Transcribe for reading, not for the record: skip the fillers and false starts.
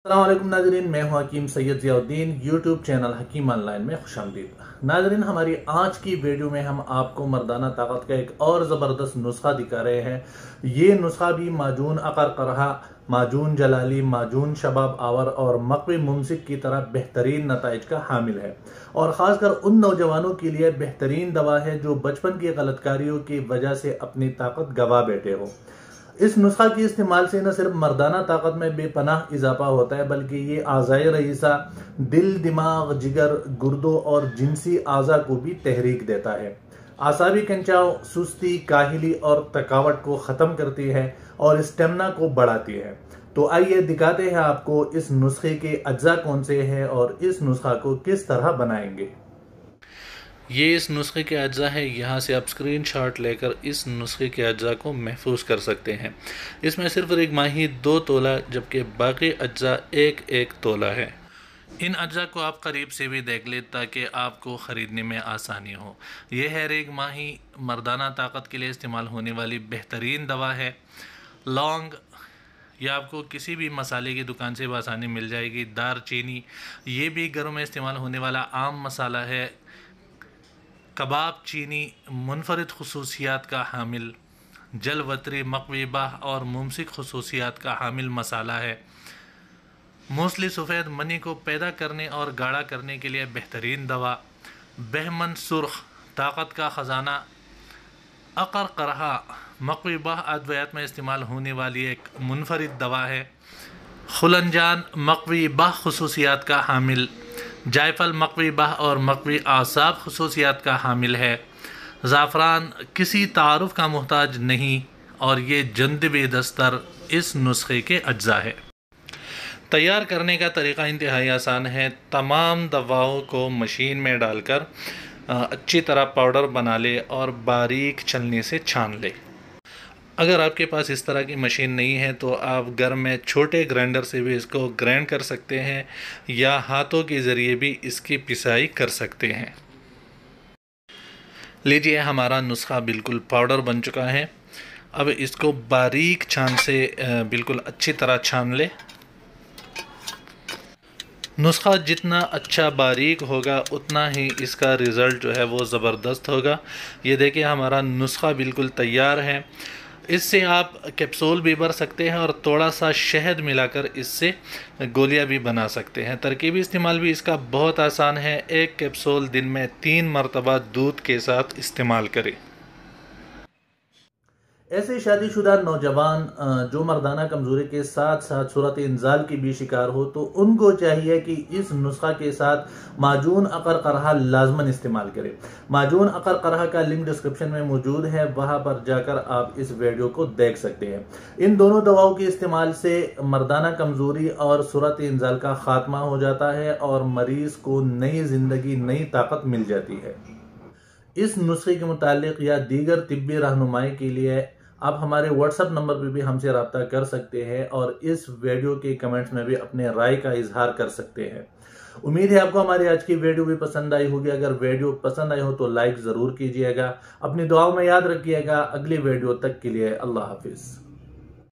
अस्सलाम वालेकुम नाजरीन, मैं हूं हकीम सैयद ज़ियाउद्दीन। यूट्यूब चैनल हकीम ऑनलाइन में खुशामदीद। नाजरीन, हमारी आज की वीडियो में हम आपको मर्दाना ताकत का एक और ज़बरदस्त नुस्खा दिखा रहे हैं। ये नुस्खा भी माजून अकर करहा, माजून जलाली, माजून शबाब आवर और मकवी मुमसिक की तरह बेहतरीन नताइज का हामिल है और ख़ासकर उन नौजवानों के लिए बेहतरीन दवा है जो बचपन की गलतकारियों की वजह से अपनी ताकत गवा बैठे हो। इस नुस्खा के इस्तेमाल से न सिर्फ मर्दाना ताकत में बेपनाह इजाफा होता है बल्कि ये आज़ाए रईसा, दिल, दिमाग, जिगर, गुर्दों और जिनसी आज़ा को भी तहरीक देता है। आसाबी कंचाव, सुस्ती, काहिली और थकावट को ख़त्म करती है और स्टेमिना को बढ़ाती है। तो आइए दिखाते हैं आपको इस नुस्खे के अज्जा कौन से हैं और इस नुस्खा को किस तरह बनाएंगे। ये इस नुस्खे के अज्जा है। यहाँ से आप स्क्रीनशॉट लेकर इस नुस्खे के अज्जा को महफूज कर सकते हैं। इसमें सिर्फ एक माही 2 तोला जबकि बाकी अज्जा 1-1 तोला है। इन अज्जा को आप करीब से भी देख लें ताकि आपको ख़रीदने में आसानी हो। यह है रेग माही, मर्दाना ताकत के लिए इस्तेमाल होने वाली बेहतरीन दवा है। लौंग, यह आपको किसी भी मसाले की दुकान से आसानी मिल जाएगी। दारचीनी, ये भी घरों में इस्तेमाल होने वाला आम मसाला है। कबाब चीनी, मुनफरिद खसूसियात का हामिल, जलवतरी, मकवीबाह और मुमसिक खसूसियात का हामिल मसाला है। मूसली सफ़ेद मनी को पैदा करने और गाढ़ा करने के लिए बेहतरीन दवा। बहमन सुर्ख, ताकत का ख़जाना। अकर करहा, मकवीबाह अद्वियात में इस्तेमाल होने वाली एक मुनफरिद दवा है। खुलंजान, मकवीबाह खसूसियात का हामिल। जायफल मकवीबाह और मकवी आसाब खसूसियात का हामिल है। ज़ाफ़रान किसी तारुफ का मोहताज नहीं और ये जंदबे दस्तर इस नुस्खे के अज्जा है। तैयार करने का तरीका इंतहाई आसान है। तमाम दवाओं को मशीन में डालकर अच्छी तरह पाउडर बना ले और बारीक छलनी से छान ले। अगर आपके पास इस तरह की मशीन नहीं है तो आप घर में छोटे ग्राइंडर से भी इसको ग्राइंड कर सकते हैं या हाथों के ज़रिए भी इसकी पिसाई कर सकते हैं। लीजिए, हमारा नुस्खा बिल्कुल पाउडर बन चुका है। अब इसको बारीक छान से बिल्कुल अच्छी तरह छान ले। नुस्खा जितना अच्छा बारीक होगा उतना ही इसका रिज़ल्ट जो है वो ज़बरदस्त होगा। ये देखिए, हमारा नुस्खा बिल्कुल तैयार है। इससे आप कैप्सूल भी भर सकते हैं और थोड़ा सा शहद मिलाकर इससे गोलियां भी बना सकते हैं। तरकीबी इस्तेमाल भी इसका बहुत आसान है। एक कैप्सूल दिन में 3 मरतबा दूध के साथ इस्तेमाल करें। ऐसे शादीशुदा नौजवान जो मर्दाना कमजोरी के साथ साथ सूरत इंजाल की भी शिकार हो तो उनको चाहिए कि इस नुस्खा के साथ माजून अकर करहा लाजमन इस्तेमाल करें। माजून अकर करहा का लिंक डिस्क्रिप्शन में मौजूद है, वहां पर जाकर आप इस वीडियो को देख सकते हैं। इन दोनों दवाओं के इस्तेमाल से मर्दाना कमजोरी और सूरत इंजाल का खात्मा हो जाता है और मरीज को नई जिंदगी, नई ताकत मिल जाती है। इस नुस्खे के मुतालिक या दीगर तिब्बी रहनुमाई के लिए आप हमारे व्हाट्सएप नंबर पर भी हमसे रब्ता कर सकते हैं और इस वीडियो के कमेंट्स में भी अपने राय का इजहार कर सकते हैं। उम्मीद है आपको हमारी आज की वीडियो भी पसंद आई होगी। अगर वीडियो पसंद आई हो तो लाइक ज़रूर कीजिएगा। अपनी दुआओं में याद रखिएगा। अगली वीडियो तक के लिए अल्लाह हाफिज़।